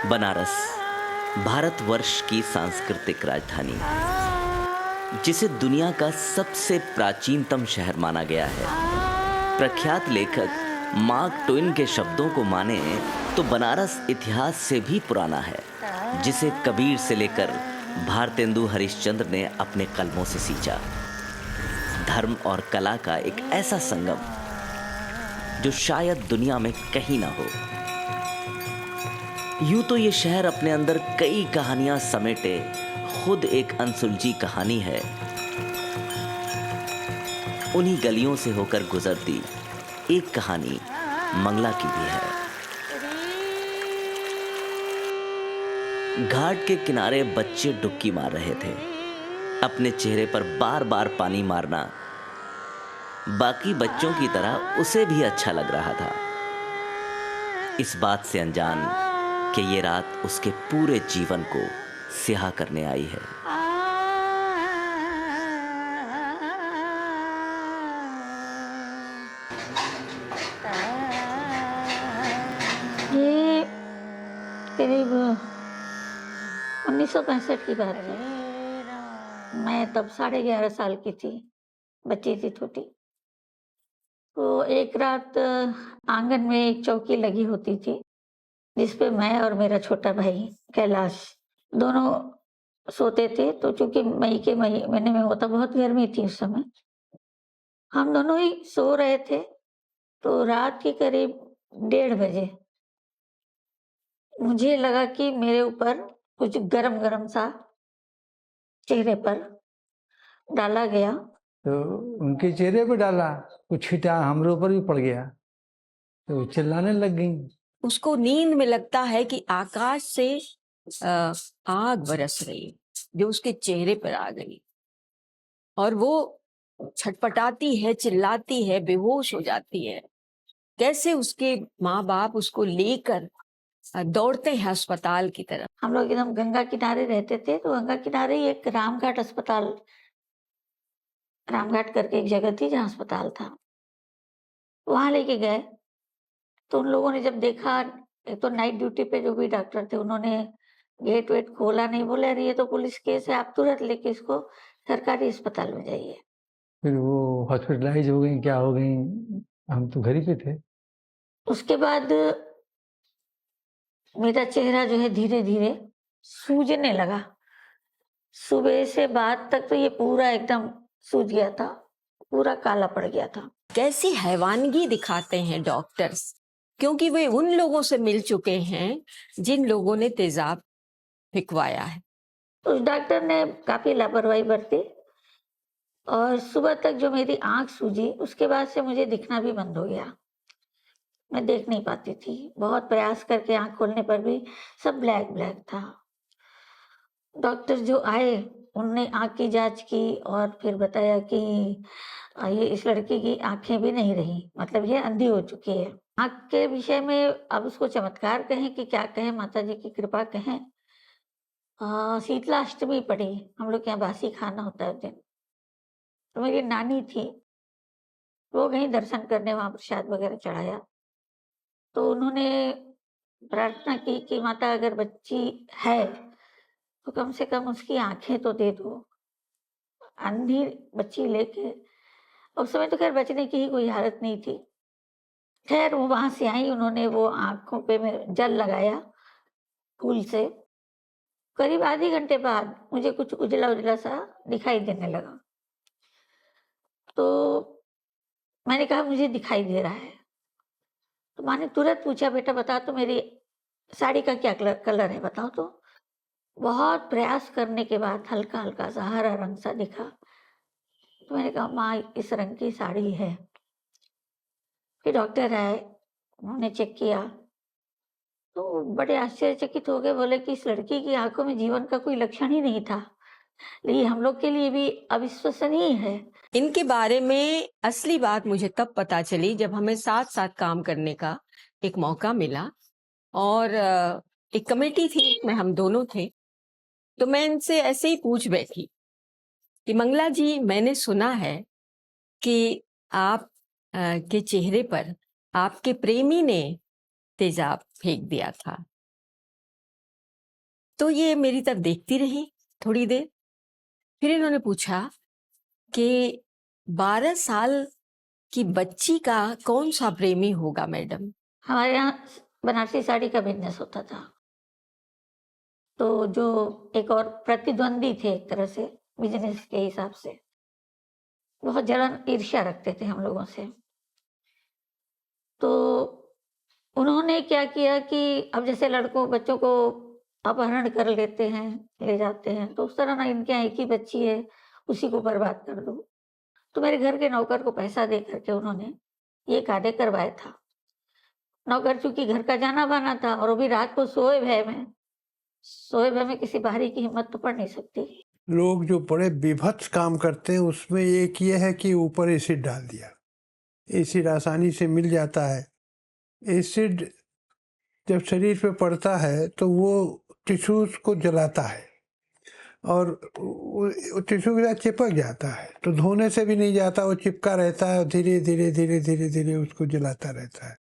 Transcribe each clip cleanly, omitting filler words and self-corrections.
बनारस, भारतवर्ष की सांस्कृतिक राजधानी, जिसे दुनिया का सबसे प्राचीनतम शहर माना गया है। प्रख्यात लेखक मार्क ट्वेन के शब्दों को माने तो बनारस इतिहास से भी पुराना है, जिसे कबीर से लेकर भारतेंदु हरिश्चंद्र ने अपने कलमों से सींचा। धर्म और कला का एक ऐसा संगम जो शायद दुनिया में कहीं ना हो। यूं तो ये शहर अपने अंदर कई कहानियां समेटे खुद एक अनसुलझी कहानी है। उन्हीं गलियों से होकर गुजरती एक कहानी मंगला की भी है। घाट के किनारे बच्चे डुबकी मार रहे थे। अपने चेहरे पर बार बार पानी मारना बाकी बच्चों की तरह उसे भी अच्छा लग रहा था, इस बात से अनजान कि ये रात उसके पूरे जीवन को स्याह करने आई है। ये करीब 1965 की बात है। मैं तब 11.5 साल की थी, बच्ची थी छोटी। तो एक रात आंगन में एक चौकी लगी होती थी, जिस पे मैं और मेरा छोटा भाई कैलाश दोनों सोते थे। तो चूंकि मई के महीने में होता बहुत गर्मी थी उस समय, हम दोनों ही सो रहे थे। तो रात के करीब 1:30 बजे मुझे लगा कि मेरे ऊपर कुछ गरम-गरम सा चेहरे पर डाला गया। तो उनके चेहरे पे डाला, कुछ छिटा हमरे ऊपर भी पड़ गया, तो चिल्लाने लग गई। उसको नींद में लगता है कि आकाश से आग बरस रही जो उसके चेहरे पर आ गई, और वो छटपटाती है, चिल्लाती है, बेहोश हो जाती है। कैसे उसके माँ बाप उसको लेकर दौड़ते हैं अस्पताल की तरफ। हम लोग एकदम गंगा किनारे रहते थे, तो गंगा किनारे ही एक रामघाट अस्पताल, रामघाट करके एक जगह थी जहाँ अस्पताल था, वहां लेके गए। तो उन लोगों ने जब देखा, एक तो नाइट ड्यूटी पे जो भी डॉक्टर थे उन्होंने गेट वेट खोला नहीं, बोले अरे ये तो पुलिस केस है, आप तुरंत लेके इसको सरकारी अस्पताल में जाइए। फिर वो हॉस्पिटलाइज हो गई, क्या हो गई, हम तो घर ही पे थे। उसके बाद मेरा चेहरा जो है धीरे धीरे सूजने लगा। सुबह से बाद तक तो ये पूरा एकदम सूज गया था, पूरा काला पड़ गया था। कैसी हैवानगी दिखाते हैं डॉक्टर्स, क्योंकि वे उन लोगों से मिल चुके हैं जिन लोगों ने तेजाब फिकवाया है। तो उस डॉक्टर ने काफी लापरवाही बरती और सुबह तक जो मेरी आंख सूजी, उसके बाद से मुझे दिखना भी बंद हो गया। मैं देख नहीं पाती थी, बहुत प्रयास करके आंख खोलने पर भी सब ब्लैक ब्लैक था। डॉक्टर जो आए उनने आंख की जांच की और फिर बताया कि ये इस लड़की की आंखें भी नहीं रही, मतलब ये अंधी हो चुकी है। आंख के विषय में अब उसको चमत्कार कहें कि क्या कहें, माता जी की कृपा कहें। शीतला अष्टमी पड़ी, हम लोग के यहाँ बासी खाना होता है उस दिन। तो मेरी नानी थी, वो गई दर्शन करने, वहां प्रसाद वगैरह चढ़ाया। तो उन्होंने प्रार्थना की कि माता अगर बच्ची है तो कम से कम उसकी आंखें तो दे दो। अंधी बच्ची लेके, उस समय तो खैर बचने की ही कोई हालत नहीं थी। खैर वो वहां से आई, उन्होंने वो आंखों पे में जल लगाया फूल से। करीब आधे घंटे बाद मुझे कुछ उजला उजला सा दिखाई देने लगा। तो मैंने कहा मुझे दिखाई दे रहा है। तो माँ ने तुरंत पूछा, बेटा बता तो मेरी साड़ी का क्या कलर है, बताओ तो। बहुत प्रयास करने के बाद हल्का हल्का सा हरा रंग सा दिखा। तो मैंने कहा माँ इस रंग की साड़ी है। फिर डॉक्टर आए, उन्होंने चेक किया तो बड़े आश्चर्यचकित हो गए, बोले कि इस लड़की की आंखों में जीवन का कोई लक्षण ही नहीं था। लेकिन हम लोग के लिए भी अविश्वसनीय है। इनके बारे में असली बात मुझे तब पता चली जब हमें साथ साथ काम करने का एक मौका मिला, और एक कमेटी थी में हम दोनों थे। तो मैं इनसे ऐसे ही पूछ बैठी कि मंगला जी, मैंने सुना है कि आप के चेहरे पर आपके प्रेमी ने तेजाब फेंक दिया था, तो ये मेरी तरफ देखती रही थोड़ी देर, फिर इन्होंने पूछा कि 12 साल की बच्ची का कौन सा प्रेमी होगा मैडम? हमारे यहाँ बनारसी साड़ी का बिजनेस होता था, तो जो एक और प्रतिद्वंदी थे एक तरह से बिजनेस के हिसाब से, बहुत जलन ईर्ष्या रखते थे हम लोगों से। तो उन्होंने क्या किया कि अब जैसे लड़कों बच्चों को अपहरण कर लेते हैं, ले जाते हैं, तो उस तरह ना इनके यहाँ एक ही बच्ची है, उसी को बर्बाद कर दो। तो मेरे घर के नौकर को पैसा दे करके उन्होंने ये कार्य करवाया था। नौकर चूंकि घर का जाना बना था और वो भी रात को सोए भय में किसी बाहरी की हिम्मत तो पड़ नहीं सकती। लोग जो बड़े विभत्स काम करते हैं उसमें एक ये है कि ऊपर एसिड डाल दिया, एसिड आसानी से मिल जाता है। एसिड जब शरीर पे पड़ता है तो वो टिश्यूज को जलाता है और टिश्यू के साथ चिपक जाता है, तो धोने से भी नहीं जाता, वो चिपका रहता है और धीरे धीरे धीरे धीरे धीरे उसको जलाता रहता है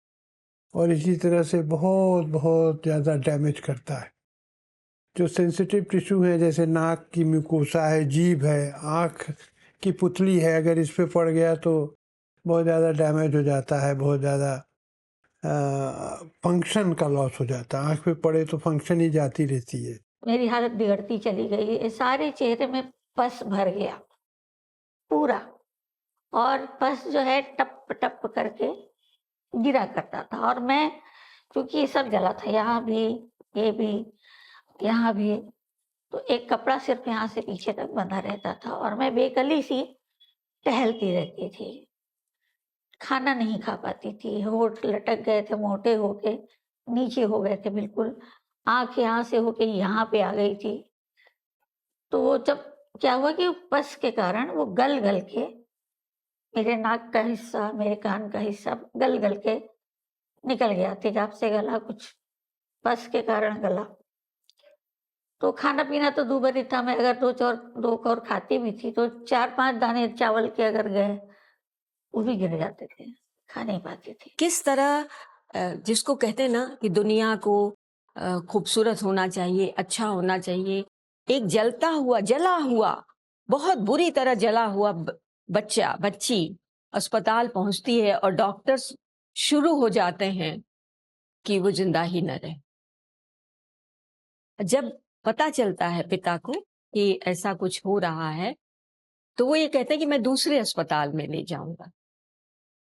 और इसी तरह से बहुत बहुत ज़्यादा डैमेज करता है। जो सेंसिटिव टिश्यू है, जैसे नाक की म्यूकोसा है, जीभ है, आँख की पुतली है, अगर इस पे पड़ गया तो बहुत ज़्यादा डैमेज हो जाता है, बहुत ज़्यादा फंक्शन का लॉस हो जाता है। आँख पे पड़े तो फंक्शन ही जाती रहती है। मेरी हालत बिगड़ती चली गई, ये सारे चेहरे में पस भर गया पूरा, और पस जो है टप टप करके गिरा करता था। और मैं, क्योंकि ये सब जला था, यहाँ भी, ये भी, यहाँ भी, तो एक कपड़ा सिर्फ यहाँ से पीछे तक बंधा रहता था और मैं बेकली सी टहलती रहती थी। खाना नहीं खा पाती थी, होठ लटक गए थे, मोटे होके नीचे हो गए थे बिल्कुल, आँख यहाँ से होके यहाँ पे आ गई थी। तो वो जब क्या हुआ कि पस के कारण वो गल गल के मेरे नाक का हिस्सा, मेरे कान का हिस्सा गल गल के निकल गया, तेजाब से गला, कुछ पस के कारण गला। तो खाना पीना तो दूभर ही था, मैं अगर दो कौर खाती भी थी तो 4-5 दाने चावल के अगर गए वो भी गिर जाते थे, खा नहीं पाती थी। किस तरह जिसको कहते हैं ना कि दुनिया को खूबसूरत होना चाहिए, अच्छा होना चाहिए, एक जला हुआ बहुत बुरी तरह जला हुआ बच्ची अस्पताल पहुंचती है और डॉक्टर्स शुरू हो जाते हैं कि वो जिंदा ही न रहे। जब पता चलता है पिता को कि ऐसा कुछ हो रहा है तो वो ये कहते हैं कि मैं दूसरे अस्पताल में ले जाऊंगा।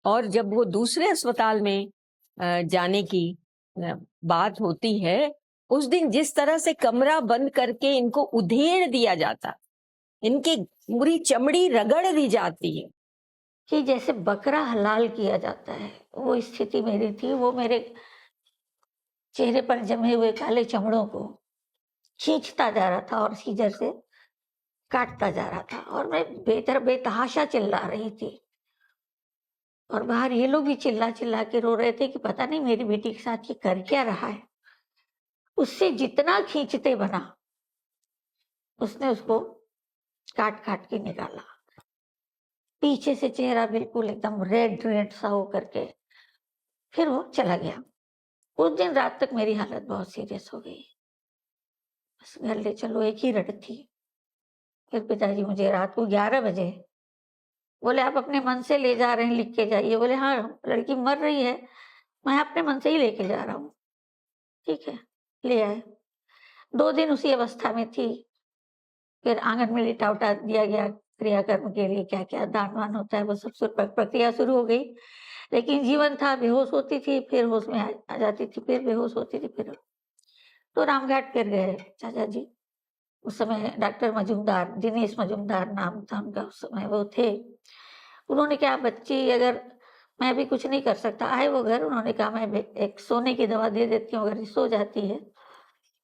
और जब वो दूसरे अस्पताल में जाने की बात होती है, उस दिन जिस तरह से कमरा बंद करके इनको उधेड़ दिया जाता, इनकी पूरी चमड़ी रगड़ दी जाती है कि जैसे बकरा हलाल किया जाता है, वो स्थिति मेरी थी। वो मेरे चेहरे पर जमे हुए काले चमड़ों को खींचता जा रहा था और सीजर से काटता जा रहा था और मैं बेतहाशा चिल्ला रही थी। और बाहर ये लोग भी चिल्ला चिल्ला के रो रहे थे कि पता नहीं मेरी बेटी के साथ ये कर क्या रहा है। उससे जितना खींचते बना उसने उसको काट काट के निकाला। पीछे से चेहरा बिल्कुल एकदम रेड सा हो करके फिर वो चला गया। उस दिन रात तक मेरी हालत बहुत सीरियस हो गई, बस घर ले चलो एक ही रट थी। फिर पिताजी मुझे रात को 11 बजे बोले आप अपने मन से ले जा रहे हैं, लिख के जाइए। बोले हाँ, लड़की मर रही है, मैं अपने मन से ही लेके जा रहा हूँ। ठीक है, ले आए। 2 दिन उसी अवस्था में थी। फिर आंगन में लिटा उठा दिया गया क्रियाकर्म के लिए, क्या क्या दान वान होता है वो सब प्रक्रिया शुरू हो गई। लेकिन जीवन था, बेहोश होती थी फिर होश में आ जाती थी, फिर बेहोश होती थी फिर। तो रामघाट फिर गए चाचा जी। उस समय डॉक्टर मजूमदार, दिनेश मजूमदार नाम था उनका, उस समय वो थे। उन्होंने कहा बच्ची अगर, मैं भी कुछ नहीं कर सकता, आए वो घर। उन्होंने कहा मैं एक सोने की दवा दे देती हूँ, अगर सो जाती है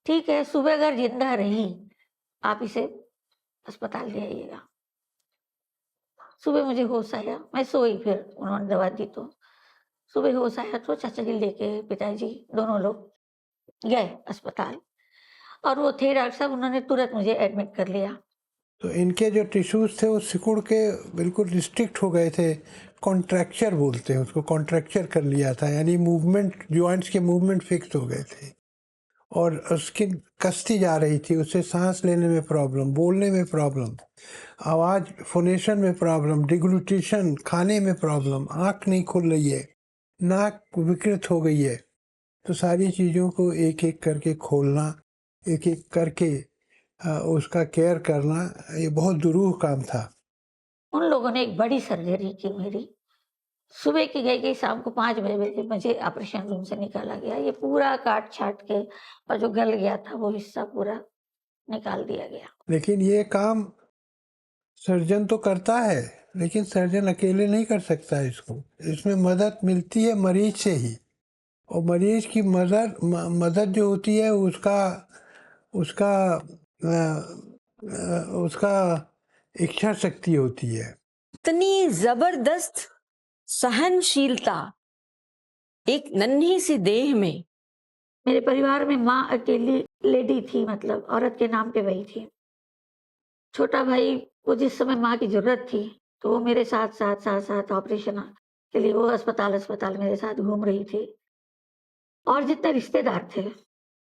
ठीक है, सुबह अगर जिंदा रही आप इसे अस्पताल ले आइएगा। सुबह मुझे होश आया, मैं सोई, फिर उन्होंने दवा दी तो सुबह होश आया तो चाचा जी लेके पिताजी दोनों लोग गए अस्पताल और वो थे डॉक्टर साहब, उन्होंने तुरंत मुझे एडमिट कर लिया। तो इनके जो टिश्यूज थे वो सिकुड़ के बिल्कुल रिस्ट्रिक्ट हो गए थे, कॉन्ट्रैक्चर बोलते हैं उसको, कॉन्ट्रैक्चर कर लिया था, यानी मूवमेंट, जॉइंट्स के मूवमेंट फिक्स हो गए थे। और स्किन कसती जा रही थी, उससे सांस लेने में प्रॉब्लम, बोलने में प्रॉब्लम, आवाज़ फोनेशन में प्रॉब्लम, डिग्लूटेशन खाने में प्रॉब्लम, आँख नहीं खुल रही है, नाक विकृत हो गई है। तो सारी चीज़ों को एक एक करके खोलना, एक एक करके उसका केयर करना, ये बहुत दुरूह काम था। उन लोगों ने एक बड़ी सर्जरी की मेरी। सुबह की गई शाम को 5 बजे मुझे ऑपरेशन रूम से निकाला गया। ये पूरा काट-छाँट के और जो गल गया था वो हिस्सा पूरा निकाल दिया गया। लेकिन ये काम सर्जन तो करता है, लेकिन सर्जन अकेले नहीं कर सकता इसको। इसमें मदद मिलती है मरीज से ही, और मरीज की मदद जो होती है उसका उसका उसका इच्छा शक्ति होती है। इतनी जबरदस्त सहनशीलता एक नन्ही सी देह में। मेरे परिवार में माँ अकेली लेडी थी, मतलब औरत के नाम पे वही थी। छोटा भाई को जिस समय माँ की ज़रूरत थी, तो वो मेरे साथ ऑपरेशन के लिए वो अस्पताल मेरे साथ घूम रही थी। और जितने रिश्तेदार थे,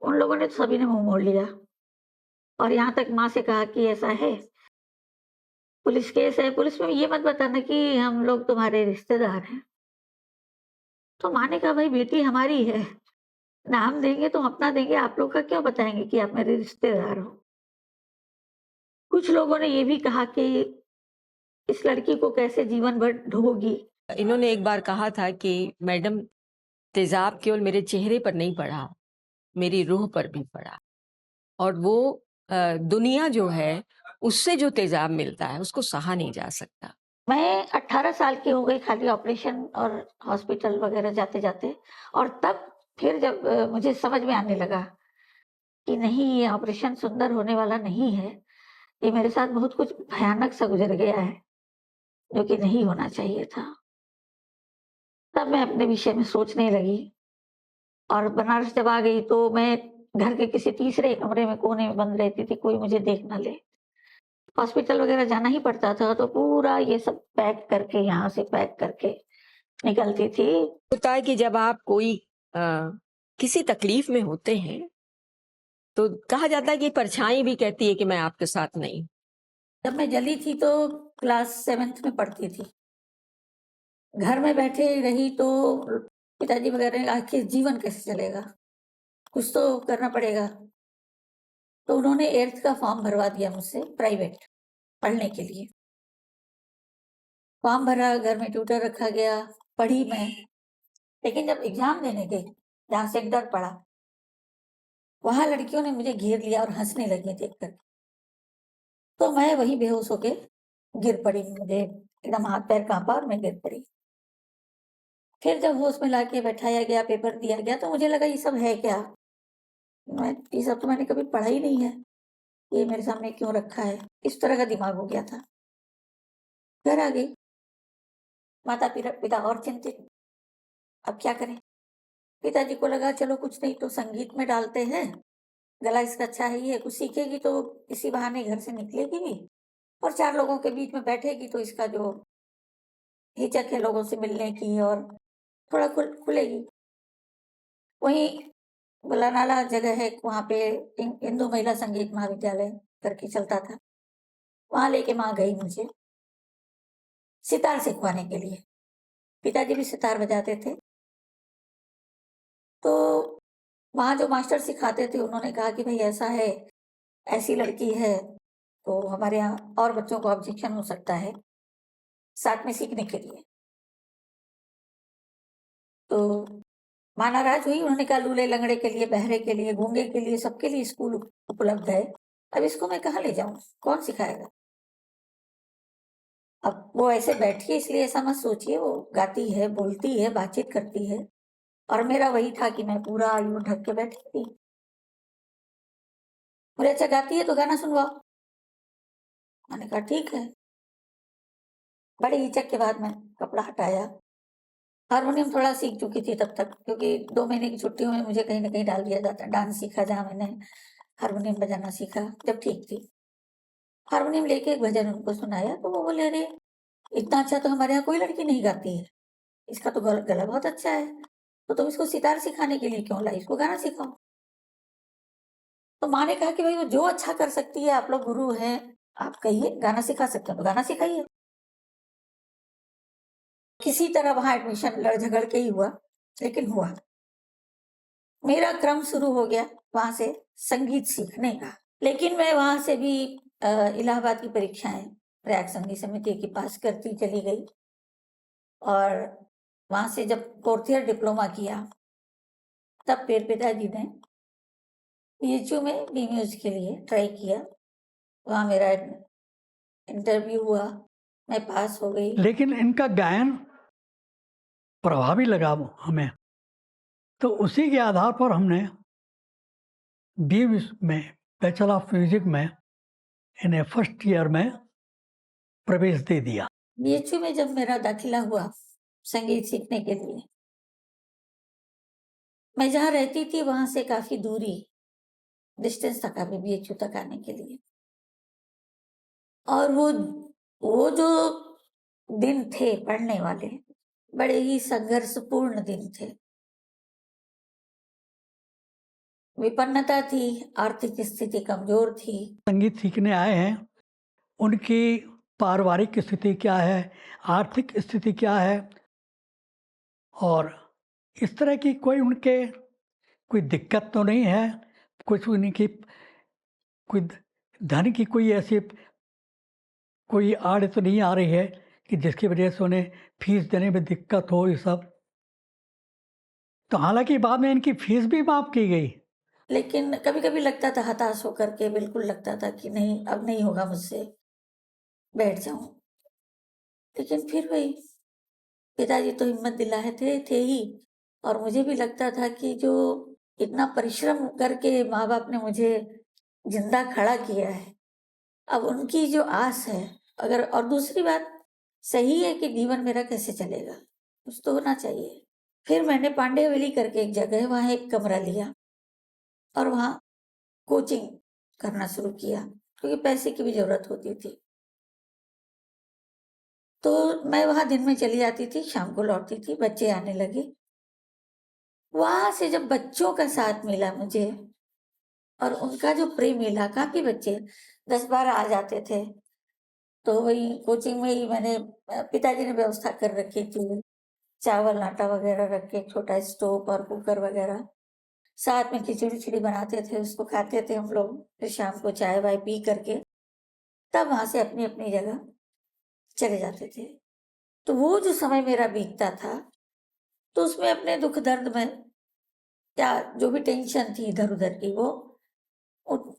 उन लोगों ने तो सभी ने मुँह मोड़ लिया और यहाँ तक माँ से कहा कि ऐसा है, पुलिस केस है, पुलिस में ये मत बताना कि हम लोग तुम्हारे रिश्तेदार हैं। तो माँ ने कहा, भाई बेटी हमारी है, नाम देंगे तो अपना देंगे, आप लोग का क्यों बताएँगे कि आप मेरे रिश्तेदार हो। कुछ लोगों ने ये भी कहा कि इस लड़की को कैसे जीवन भर ढोगी। इन्होंने एक बार कहा था कि मैडम, तेजाब केवल मेरे चेहरे पर नहीं पड़ा, मेरी रूह पर भी पड़ा। और वो दुनिया जो है, उससे जो तेजाब मिलता है उसको सहा नहीं जा सकता। मैं 18 साल की हो गई खाली ऑपरेशन और हॉस्पिटल वगैरह जाते-जाते, और तब फिर जब मुझे समझ में आने लगा कि नहीं, ये ऑपरेशन सुंदर होने वाला नहीं है, ये मेरे साथ बहुत कुछ भयानक सा गुज़र गया है, जो कि नहीं होना चाहिए था। तब मैं अपने विषय में सोचने लगी और बनारस जब आ गई तो मैं घर के किसी तीसरे कमरे में कोने में बंद रहती थी, कोई मुझे देख ना ले। हॉस्पिटल वगैरह जाना ही पड़ता था तो पूरा ये सब पैक करके, यहाँ से पैक करके निकलती थी। होता है कि जब आप कोई किसी तकलीफ में होते हैं तो कहा जाता है कि परछाई भी कहती है कि मैं आपके साथ नहीं। जब मैं जली थी तो क्लास 7th में पढ़ती थी। घर में बैठे रही तो पिताजी वगैरह ने कहा कि जीवन कैसे चलेगा? कुछ तो करना पड़ेगा। तो उन्होंने 8th का फॉर्म भरवा दिया मुझसे प्राइवेट पढ़ने के लिए। फॉर्म भरा, घर में ट्यूटर रखा गया, पढ़ी मैं। लेकिन जब एग्ज़ाम देने गई, जहाँ सेंटर पड़ा, वहाँ लड़कियों ने मुझे घेर लिया और हँसने लगी देख कर। तो मैं वहीं बेहोश होके गिर पड़ी, मुझे एकदम हाथ-पैर काँपा और मैं गिर पड़ी। फिर जब होश में लाके बैठाया गया, पेपर दिया गया तो मुझे लगा ये सब है क्या? ये सब तो मैंने कभी पढ़ा ही नहीं है, ये मेरे सामने क्यों रखा है? इस तरह का दिमाग हो गया था। घर आ गई, माता-पिता और चिंतित, अब क्या करें? पिताजी को लगा चलो कुछ नहीं तो संगीत में डालते हैं, गला इसका अच्छा है, ये कुछ सीखेगी तो इसी बहाने घर से निकलेगी भी और 4 लोगों के बीच में बैठेगी तो इसका जो हिचक है लोगों से मिलने की और थोड़ा खुलेगी। वहीं बलानाला जगह है, वहाँ पे हिंदू महिला संगीत महाविद्यालय करके चलता था, वहाँ लेके माँ गई मुझे सितार सिखवाने के लिए। पिताजी भी सितार बजाते थे। तो वहाँ जो मास्टर सिखाते थे उन्होंने कहा कि भाई ऐसा है, ऐसी लड़की है, तो हमारे यहाँ और बच्चों को ऑब्जेक्शन हो सकता है साथ में सीखने के लिए। तो माँ नाराज हुई, उन्होंने कहा लूले लंगड़े के लिए, बहरे के लिए, गूंगे के लिए, सबके लिए स्कूल उपलब्ध है, अब इसको मैं कहाँ ले जाऊँ, कौन सिखाएगा? अब वो ऐसे बैठी है इसलिए ऐसा मत सोचिए, वो गाती है, बोलती है, बातचीत करती है और मेरा वही था कि मैं पूरा यूँ ढक के बैठी थी। बोले अच्छा गाती है तो गाना सुनवाओ। मैंने कहा ठीक है। बड़े हिचक के बाद मैं कपड़ा हटाया। हारमोनियम थोड़ा सीख चुकी थी तब तक, क्योंकि 2 महीने की छुट्टियों में मुझे कहीं न कहीं डाल दिया जाता। डांस सीखा जहाँ मैंने हारमोनियम बजाना सीखा जब ठीक थी। हारमोनियम लेके एक भजन उनको सुनाया तो वो बोले, अरे! इतना अच्छा तो हमारे यहाँ कोई लड़की नहीं गाती है। इसका तो गला बहुत अच्छा है। तो तुम इसको सितार सिखाने के लिए क्यों लाई? इसको गाना सिखाओ। तो माँ ने कहा कि भाई वो जो अच्छा कर सकती है, आप लोग गुरु हैं, आप कहिए, गाना सिखा सकते हो तो गाना सिखाइए। किसी तरह वहां एडमिशन लड़ झगड़ के ही हुआ, लेकिन हुआ। मेरा क्रम शुरू हो गया वहां से संगीत सीखने का। लेकिन मैं वहां से भी इलाहाबाद की परीक्षाएं प्रयाग संगीत समिति की पास करती चली गई, और वहां से जब 4th ईयर डिप्लोमा किया, तब फिर पिताजी ने बीएचयू में बी म्यूज के लिए ट्राई किया। वहाँ मेरा इंटरव्यू हुआ, मैं पास हो गई। लेकिन इनका गायन प्रभावी लगा हमें, तो उसी के आधार पर हमने बी में बैचलर ऑफ म्यूजिक में इन्हें फर्स्ट ईयर में प्रवेश दे दिया। बीएचयू में जब मेरा दाखिला हुआ संगीत सीखने के लिए, मैं जहाँ रहती थी वहां से काफी दूरी, डिस्टेंस था काफी बीएचयू तक आने के लिए। और वो जो दिन थे पढ़ने वाले, बड़े ही संघर्षपूर्ण दिन थे। विपन्नता थी, आर्थिक स्थिति कमजोर थी। संगीत सीखने आए हैं, उनकी पारिवारिक स्थिति क्या है, आर्थिक स्थिति क्या है, और इस तरह की कोई दिक्कत तो नहीं है, कुछ उनकी कोई धन की कोई ऐसी कोई आड़ तो नहीं आ रही है कि जिसकी वजह से उन्हें फीस देने में दिक्कत हो, ये सब। तो हालांकि बाद में इनकी फीस भी माफ की गई। लेकिन कभी कभी लगता था हताश होकर के, बिल्कुल लगता था कि नहीं, अब नहीं होगा मुझसे, बैठ जाऊं। लेकिन फिर वही पिताजी तो हिम्मत दिलाए थे ही, और मुझे भी लगता था कि जो इतना परिश्रम करके माँ बाप ने मुझे जिंदा खड़ा किया है, अब उनकी जो आस है, अगर, और दूसरी बात सही है कि जीवन मेरा कैसे चलेगा, कुछ तो होना चाहिए। फिर मैंने पांडे हवेली करके एक जगह है, वहाँ एक कमरा लिया और वहाँ कोचिंग करना शुरू किया, क्योंकि पैसे की भी जरूरत होती थी। तो मैं वहां दिन में चली जाती थी, शाम को लौटती थी, बच्चे आने लगे। वहां से जब बच्चों का साथ मिला मुझे और उनका जो प्रेम मिला, काफी बच्चे 10-12 आ जाते थे। तो वही कोचिंग में ही मैंने, पिताजी ने व्यवस्था कर रखी थी, चावल आटा वगैरह रख के, छोटा स्टोव और कुकर वगैरह, साथ में खिचड़ी बनाते थे, उसको खाते थे हम लोग। फिर शाम को चाय वाय पी करके तब वहां से अपनी अपनी जगह चले जाते थे। तो वो जो समय मेरा बीतता था, तो उसमें अपने दुख दर्द में या जो भी टेंशन थी इधर उधर की, वो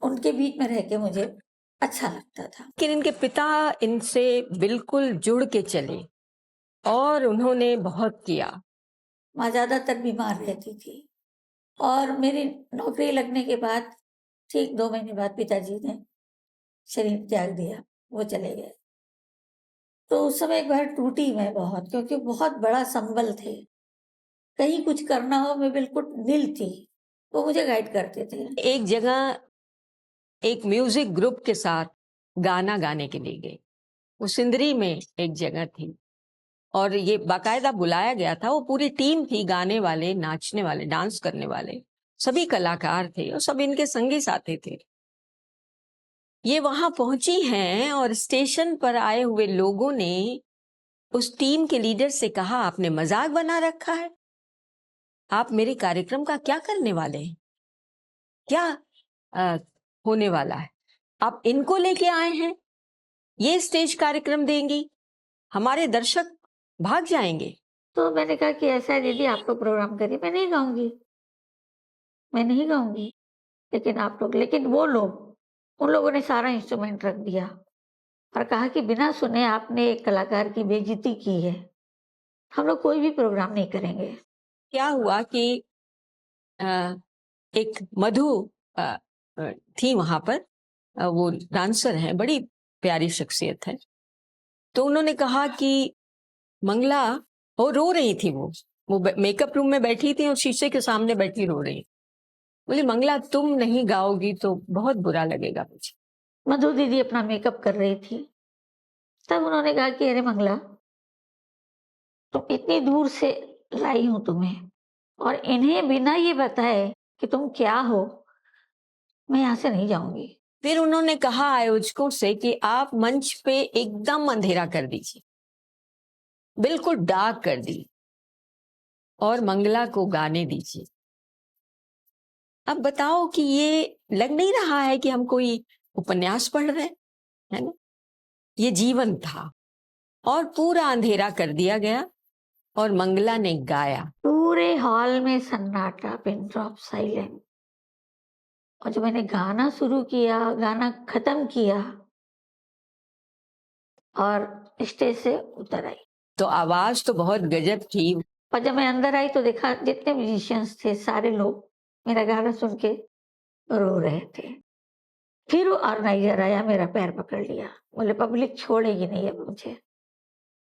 उनके बीच में रह के मुझे अच्छा लगता था। लेकिन इनके पिता इनसे बिल्कुल जुड़ के चले और उन्होंने बहुत किया। माँ ज्यादातर बीमार रहती थी, और मेरी नौकरी लगने के बाद ठीक 2 महीने बाद पिताजी ने शरीर त्याग दिया, वो चले गए। तो उस समय एक बार टूटी मैं बहुत, क्योंकि बहुत बड़ा संबल थे, कहीं कुछ करना हो मैं बिल्कुल नील थी, वो मुझे गाइड करते थे। एक जगह एक म्यूजिक ग्रुप के साथ गाना गाने के लिए गए, वो सिंदरी में एक जगह थी, और ये बाकायदा बुलाया गया था। वो पूरी टीम थी, गाने वाले, नाचने वाले, डांस करने वाले, सभी कलाकार थे और सब इनके संगी साथी थे। ये वहां पहुंची हैं और स्टेशन पर आए हुए लोगों ने उस टीम के लीडर से कहा, आपने मजाक बना रखा है, आप मेरे कार्यक्रम का क्या करने वाले हैं, क्या होने वाला है, आप इनको लेके आए हैं, ये स्टेज कार्यक्रम देंगी, हमारे दर्शक भाग जाएंगे। तो मैंने कहा कि ऐसा है दीदी, आप तो प्रोग्राम करिए, मैं नहीं गाऊंगी, मैं नहीं गाऊंगी। लेकिन आप लोग, लेकिन वो लोग, उन लोगों ने सारा इंस्ट्रूमेंट रख दिया और कहा कि बिना सुने आपने एक कलाकार की बेइज्जती की है, हम लोग कोई भी प्रोग्राम नहीं करेंगे। क्या हुआ कि एक मधु थी वहां पर, वो डांसर है, बड़ी प्यारी शख्सियत है। तो उन्होंने कहा कि मंगला, वो रो रही थी, वो मेकअप रूम में बैठी थी और शीशे के सामने बैठी रो रही। बोली, मंगला तुम नहीं गाओगी तो बहुत बुरा लगेगा मुझे। मधु दीदी अपना मेकअप कर रही थी, तब उन्होंने कहा कि अरे मंगला, तुम इतनी दूर से लाई हूं तुम्हें, और इन्हें बिना ये बताए कि तुम क्या हो मैं यहाँ से नहीं जाऊंगी। फिर उन्होंने कहा आयोजकों से कि आप मंच पे एकदम अंधेरा कर दीजिए, बिल्कुल डार्क कर दी और मंगला को गाने दीजिए। अब बताओ कि ये लग नहीं रहा है कि हम कोई उपन्यास पढ़ रहे हैं, है ना? ये जीवन था और पूरा अंधेरा कर दिया गया और मंगला ने गाया। पूरे हॉल में सन्नाटा, पिन ड्रॉप साइलेंट। और जब मैंने गाना शुरू किया, गाना खत्म किया और स्टेज से उतर आई। तो आवाज तो बहुत गजब थी। और जब मैं अंदर आई तो देखा जितने म्यूजिशियंस थे सारे लोग मेरा गाना सुन के रो रहे थे। फिर वो ऑर्गेनाइजर आया, मेरा पैर पकड़ लिया, बोले पब्लिक छोड़ेगी नहीं अब मुझे,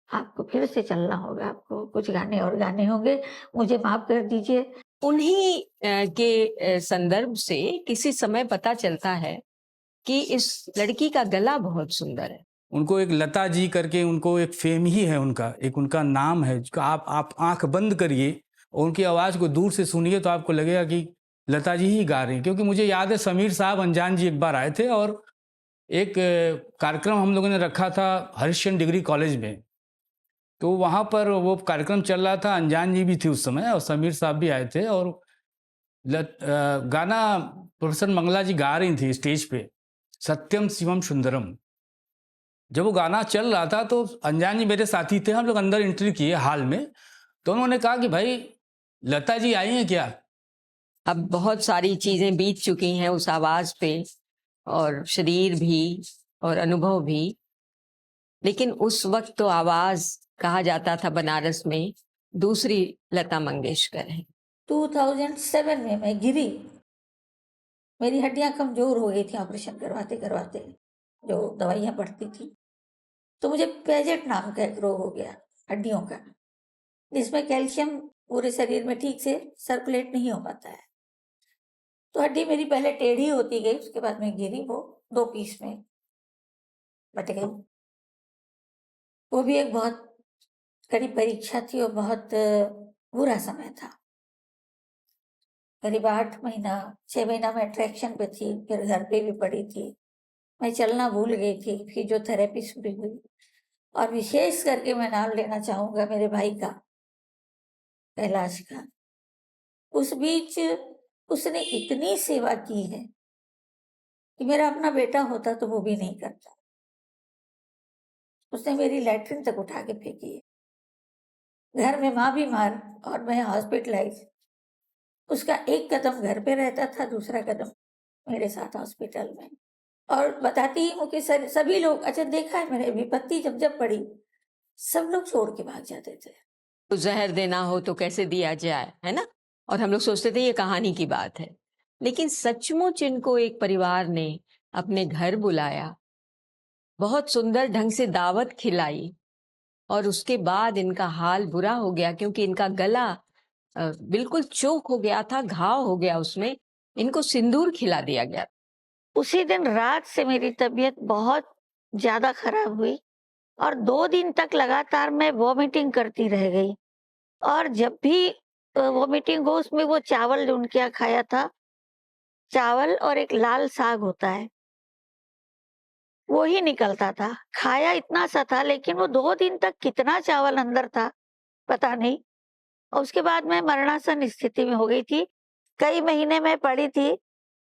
आपको फिर से चलना होगा, आपको कुछ गाने और गाने होंगे, मुझे माफ कर दीजिए। उन्हीं के संदर्भ से किसी समय पता चलता है कि इस लड़की का गला बहुत सुंदर है। उनको एक लता जी करके उनको एक फेम ही है, उनका एक उनका नाम है। जो आप आंख बंद करिए और उनकी आवाज़ को दूर से सुनिए तो आपको लगेगा कि लता जी ही गा रही हैं। क्योंकि मुझे याद है समीर साहब अनजान जी एक बार आए थे और एक कार्यक्रम हम लोगों ने रखा था हरिश्चंद्र डिग्री कॉलेज में। तो वहाँ पर वो कार्यक्रम चल रहा था, अनजान जी भी थी उस समय और समीर साहब भी आए थे और गाना प्रोफेसर मंगला जी गा रही थी स्टेज पे, सत्यम शिवम सुंदरम। जब वो गाना चल रहा था तो अनजान जी मेरे साथी थे, हम लोग अंदर एंट्री किए हाल में, तो उन्होंने कहा कि भाई लता जी आई हैं क्या? अब बहुत सारी चीजें बीत चुकी हैं उस आवाज पे, और शरीर भी और अनुभव भी, लेकिन उस वक्त तो आवाज कहा जाता था बनारस में दूसरी लता मंगेशकर है। 2007 में मैं गिरी, मेरी हड्डियां कमजोर हो गई थी ऑपरेशन करवाते करवाते, जो दवाइयां पड़ती थी। तो मुझे पेजेट नाम का एक रोग हो गया हड्डियों का, जिसमें कैल्शियम पूरे शरीर में ठीक से सर्कुलेट नहीं हो पाता है। तो हड्डी मेरी पहले टेढ़ी होती गई, उसके बाद में गिरी, वो 2 पीस में बट गई। वो भी एक बहुत कड़ी परीक्षा थी और बहुत बुरा समय था। करीब 8 महीना 6 महीना मैं अट्रैक्शन पे थी, फिर घर पे भी पड़ी थी, मैं चलना भूल गई थी, फिजियोथेरेपी शुरू हुई। और विशेष करके मैं नाम लेना चाहूँगा मेरे भाई का, कैलाश का। उस बीच उसने इतनी सेवा की है कि मेरा अपना बेटा होता तो वो भी नहीं करता। उसने मेरी लैट्रिन तक उठा के फेंकी है। घर में माँ बीमार और मैं हॉस्पिटलाइज, उसका एक कदम घर पे रहता था, दूसरा कदम मेरे साथ हॉस्पिटल में। और बताती हूँ कि सभी लोग, अच्छा देखा है मेरे विपत्ति जब जब पड़ी, सब लोग छोड़ के भाग जाते थे। तो जहर देना हो तो कैसे दिया जाए, है ना? और हम लोग सोचते थे ये कहानी की बात है, लेकिन सचमुच इनको एक परिवार ने अपने घर बुलाया, बहुत सुंदर ढंग से दावत खिलाई और उसके बाद इनका हाल बुरा हो गया क्योंकि इनका गला बिल्कुल चोक हो गया था, घाव हो गया उसमें, इनको सिंदूर खिला दिया गया। उसी दिन रात से मेरी तबीयत बहुत ज्यादा खराब हुई और 2 दिन तक लगातार मैं वॉमिटिंग करती रह गई। और जब भी वॉमिटिंग हो, उसमें वो चावल जो उनके यहाँ खाया था, चावल और एक लाल साग होता है, वो ही निकलता था। खाया इतना सा था, लेकिन वो 2 दिन तक कितना चावल अंदर था पता नहीं। और उसके बाद मैं मरणासन स्थिति में हो गई थी। कई महीने मैं पड़ी थी।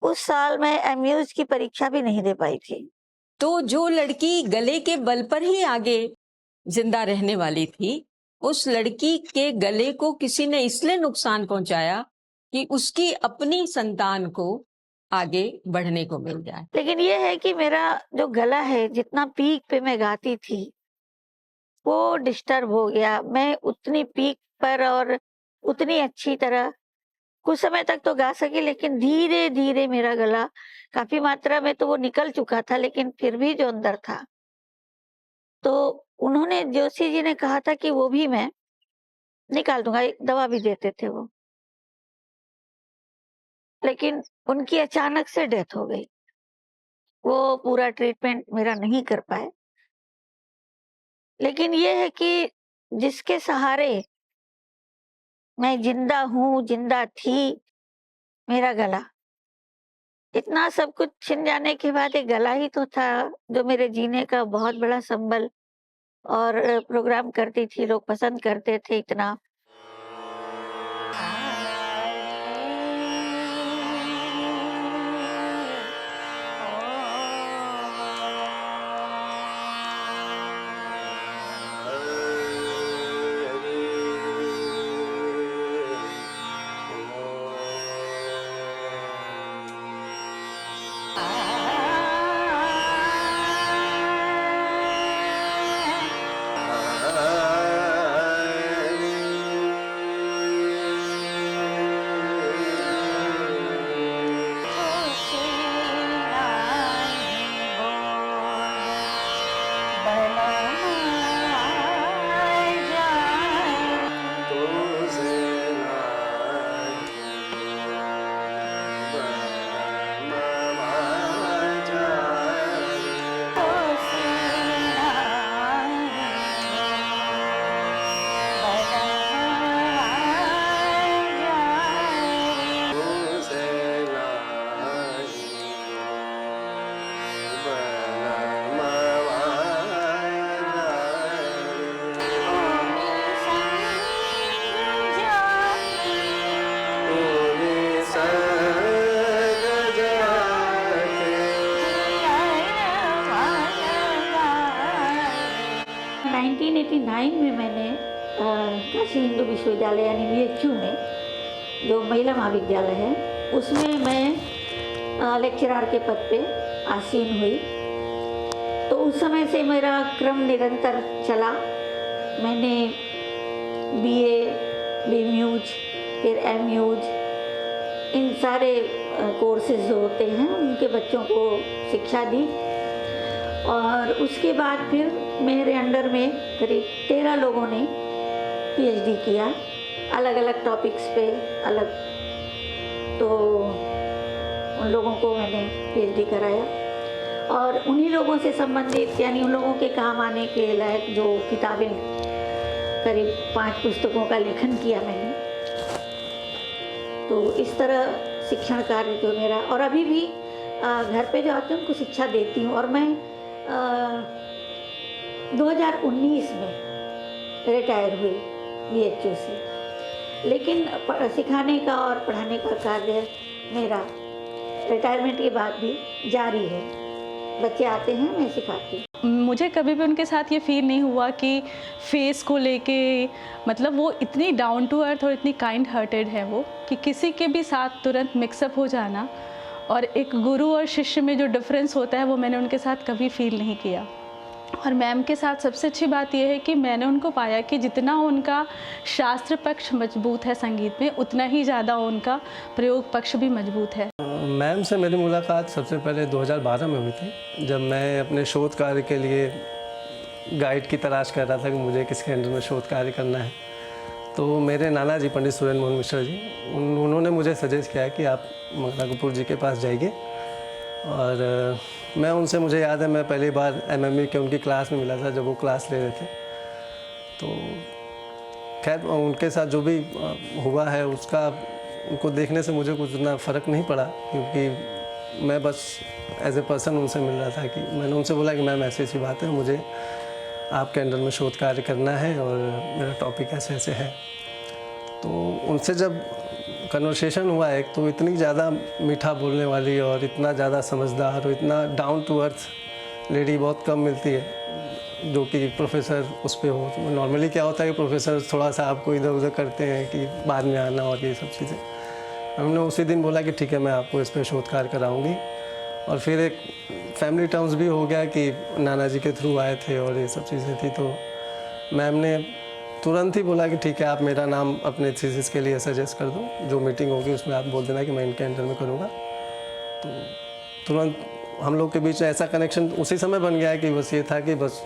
उस साल मैं एमयूज की परीक्षा भी नहीं दे पाई थी। तो जो लड़की गले के बल पर ही आगे जिंदा रहने वाली थी, उस लड़की के गले को किसी ने इसलिए नुकसान पहुंचाया कि उसकी अपनी संतान को आगे बढ़ने को मिल जाए। लेकिन ये है कि मेरा जो गला है, जितना पीक पे मैं गाती थी, वो डिस्टर्ब हो गया। मैं उतनी पीक पर और उतनी अच्छी तरह कुछ समय तक तो गा सकी, लेकिन धीरे धीरे मेरा गला काफी मात्रा में तो वो निकल चुका था, लेकिन फिर भी जो अंदर था, तो उन्होंने, जोशी जी ने कहा था कि वो भी मैं निकाल दूंगा, एक दवा भी देते थे वो। लेकिन उनकी अचानक से डेथ हो गई। वो पूरा ट्रीटमेंट मेरा नहीं कर पाए। लेकिन ये है कि जिसके सहारे मैं जिंदा हूँ, जिंदा थी, मेरा गला, इतना सब कुछ छिन जाने के बाद एक गला ही तो था जो मेरे जीने का बहुत बड़ा संबल, और प्रोग्राम करती थी, लोग पसंद करते थे इतना। नाइनटीन 89 में मैंने काशी हिंदू विश्वविद्यालय यानी BHU में, जो महिला महाविद्यालय है, उसमें मैं लेक्चरर के पद पे आसीन हुई। तो उस समय से मेरा क्रम निरंतर चला। मैंने BA, BMUज, फिर MUज, इन सारे कोर्सेज जो होते हैं उनके बच्चों को शिक्षा दी। और उसके बाद फिर मेरे अंडर में करीब 13 लोगों ने PhD किया, अलग अलग टॉपिक्स पे अलग। तो उन लोगों को मैंने PhD कराया, और उन्हीं लोगों से संबंधित यानी उन लोगों के काम आने के लायक जो किताबें, करीब 5 पुस्तकों का लेखन किया मैंने। तो इस तरह शिक्षण कार्य जो मेरा, और अभी भी घर पे जो आते हैं उनको शिक्षा देती हूँ। और मैं 2019 में रिटायर हुई BHU से, लेकिन सिखाने का और पढ़ाने का कार्य मेरा रिटायरमेंट के बाद भी जारी है। बच्चे आते हैं, मैं सिखाती हूँ। मुझे कभी भी उनके साथ ये फील नहीं हुआ कि फेस को लेके, मतलब वो इतनी डाउन टू अर्थ और इतनी काइंड हार्टेड है वो, कि किसी के भी साथ तुरंत मिक्सअप हो जाना और एक गुरु और शिष्य में जो डिफरेंस होता है वो मैंने उनके साथ कभी फील नहीं किया। और मैम के साथ सबसे अच्छी बात यह है कि मैंने उनको पाया कि जितना उनका शास्त्र पक्ष मजबूत है संगीत में, उतना ही ज़्यादा उनका प्रयोग पक्ष भी मजबूत है। मैम से मेरी मुलाकात सबसे पहले 2012 में हुई थी, जब मैं अपने शोध कार्य के लिए गाइड की तलाश कर रहा था कि मुझे किसके अंडर में शोध कार्य करना है। तो मेरे नाना जी पंडित सुरेंद्र मोहन मिश्रा जी, उन्होंने मुझे सजेस्ट किया कि आप मंगला कपूर जी के पास जाइए। और मैं उनसे, मुझे याद है मैं पहली बार MME के उनकी क्लास में मिला था जब वो क्लास ले रहे थे। तो खैर उनके साथ जो भी हुआ है उसका, उनको देखने से मुझे कुछ उतना फ़र्क नहीं पड़ा, क्योंकि मैं बस एज ए पर्सन उनसे मिल रहा था। कि मैंने उनसे बोला कि मैम ऐसी ऐसी बात है, मुझे आपके अंडर में शोध कार्य करना है और मेरा टॉपिक ऐसे ऐसे है। तो उनसे जब कन्वर्सेशन हुआ एक, तो इतनी ज़्यादा मीठा बोलने वाली और इतना ज़्यादा समझदार और इतना डाउन टू अर्थ लेडी बहुत कम मिलती है जो कि प्रोफेसर उस पर हो। नॉर्मली क्या होता है कि प्रोफेसर थोड़ा सा आपको इधर उधर करते हैं कि बाद में आना और ये सब चीज़ें। हमने उसी दिन बोला कि ठीक है, मैं आपको इस पर शोध कार्य कराऊँगी। और फिर एक फैमिली टर्म्स भी हो गया कि नाना जी के थ्रू आए थे और ये सब चीज़ें थी। तो मैम ने तुरंत ही बोला कि ठीक है, आप मेरा नाम अपने थीसिस के लिए सजेस्ट कर दो, जो मीटिंग होगी उसमें आप बोल देना कि मैं इनके अंडर में करूँगा। तो तुरंत हम लोग के बीच ऐसा कनेक्शन उसी समय बन गया है कि बस ये था कि बस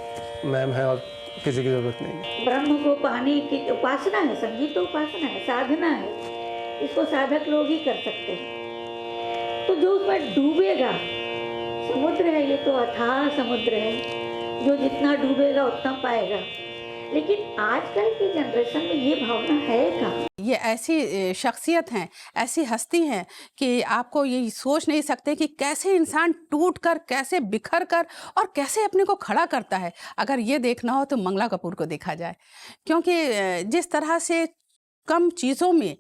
मैम है और किसी की ज़रूरत नहीं है। ब्रह्म को पाने की उपासना है, संगीत तो उपासना है, साधना है, इसको साधक लोग ही कर सकते हैं। तो जो उसमें डूबेगा, समुद्र है ये तो, अथाह समुद्र है, जो जितना डूबेगा उतना पाएगा। लेकिन आजकल की जनरेशन में ये भावना है कहाँ? ये ऐसी शख्सियत हैं, ऐसी हस्ती हैं कि आपको ये सोच नहीं सकते कि कैसे इंसान टूट कर, कैसे बिखर कर और कैसे अपने को खड़ा करता है। अगर ये देखना हो तो मंगला कपूर को देखा जाए, क्योंकि जिस तरह से कम चीज़ों में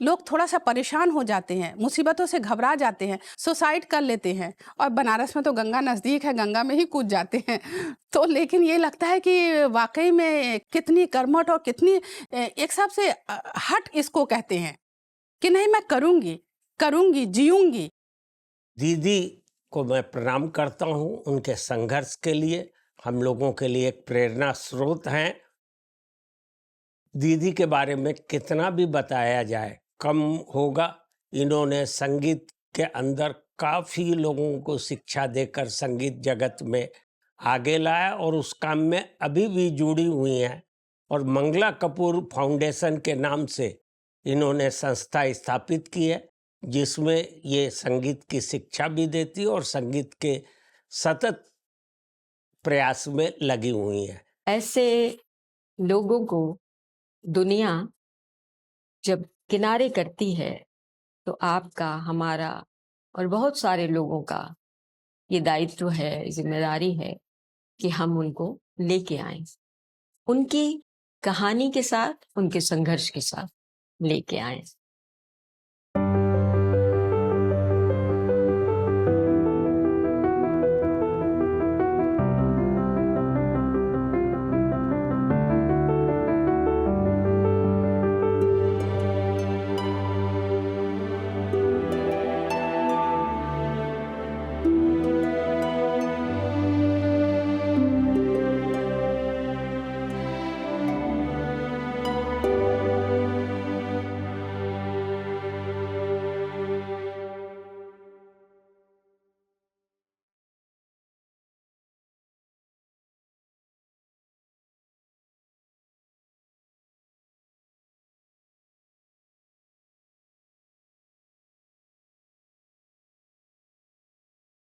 लोग थोड़ा सा परेशान हो जाते हैं, मुसीबतों से घबरा जाते हैं, सुसाइड कर लेते हैं, और बनारस में तो गंगा नज़दीक है, गंगा में ही कूद जाते हैं। तो लेकिन ये लगता है कि वाकई में कितनी कर्मठ और कितनी एक हिसाब से हट इसको कहते हैं कि नहीं मैं करूँगी करूँगी जीऊँगी। दीदी को मैं प्रणाम करता हूँ उनके संघर्ष के लिए, हम लोगों के लिए एक प्रेरणा स्रोत हैं। दीदी के बारे में कितना भी बताया जाए कम होगा। इन्होंने संगीत के अंदर काफ़ी लोगों को शिक्षा देकर संगीत जगत में आगे लाया और उस काम में अभी भी जुड़ी हुई हैं। और मंगला कपूर फाउंडेशन के नाम से इन्होंने संस्था स्थापित की है, जिसमें ये संगीत की शिक्षा भी देती है और संगीत के सतत प्रयास में लगी हुई है। ऐसे लोगों को दुनिया जब किनारे करती है तो आपका, हमारा और बहुत सारे लोगों का ये दायित्व है, जिम्मेदारी है कि हम उनको लेके आएं, उनकी कहानी के साथ, उनके संघर्ष के साथ लेके आएं।